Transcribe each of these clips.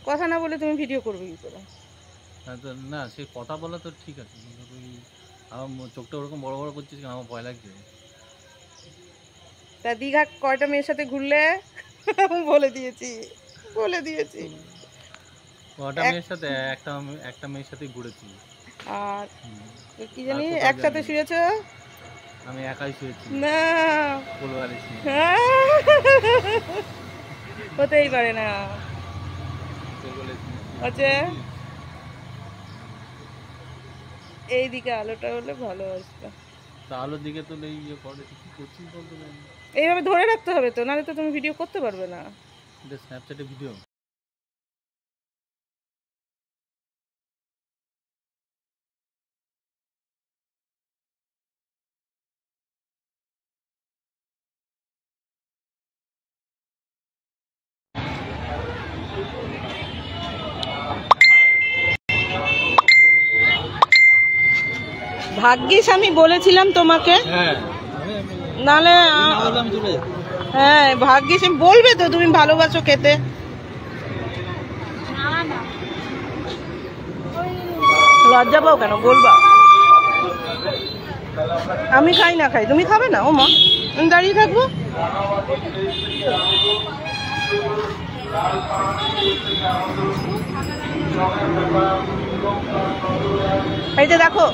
কথা না বলে তুমি ভিডিও করবে কি করে? না সে কথা বলা তো ঠিক আছে, কিন্তু তুই আমার চোখটা ওরকম বড় বড় করছিস, আমার ভয় লাগছে। তা দীঘা কয়টা মেয়ের সাথে ঘুরলে? বলে দিয়েছি। কয়টা মেয়ের সাথে? একটা মেয়ের সাথে ঘুরেছি। আর কি জানি একসাথে শুয়েছ? আমি একাই শুয়েছি। না, ফুলবাড়ি হতেই পারে না। আচ্ছা, এইদিকে আলোটা হলে ভালো আসবে। তা আলোর দিকে তো ইয়ে করে কি করছিস বলতে? এইভাবে ধরে রাখতে হবে তো, নাহলে তো তুমি ভিডিও করতে পারবে না। স্ন্যাপচ্যাটে ভিডিও ভাগ্যিস আমি বলেছিলাম তোমাকে, নালে হ্যাঁ ভাগ্যিস বলবে তো তুমি ভালোবাসো খেতে। লজ্জা পাও কেন? বলবা। আমি খাই না খাই, তুমি খাবে না? ও মা, আমি দাঁড়িয়ে থাকবো? এই যে দেখো,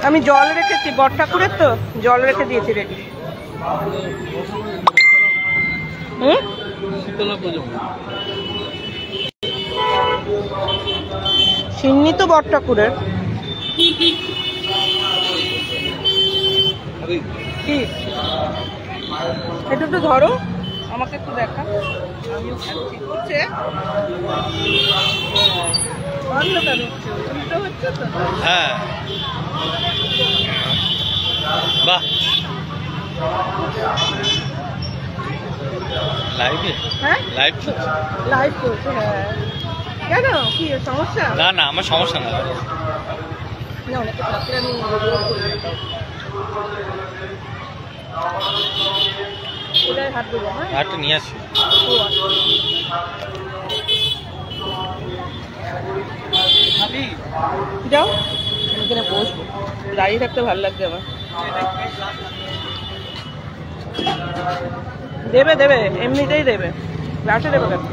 আমি জল রেখেছি, বট ঠাকুরের তো জল রেখে দিয়েছি রেডি। সিন্নি তো বট ঠাকুরের। কি এটা একটু ধরো, আমাকে একটু দেখা, আমিও খাচ্ছি। হচ্ছে হচ্ছে তো। হ্যাঁ বাহ, লাইভে? হ্যাঁ লাইভ লাইভ করছে। হ্যাঁ কেন, কি সমস্যা? না না, আমার সমস্যা না। হাত দেবো, হ্যাঁ হাতটা নিয়ে আসি। যাও, এখানে বসবো, দাঁড়িয়ে থাকতে ভালো লাগছে আমার। দেবে দেবে, এমনিতেই দেবে, গ্লাসে দেবে কেন?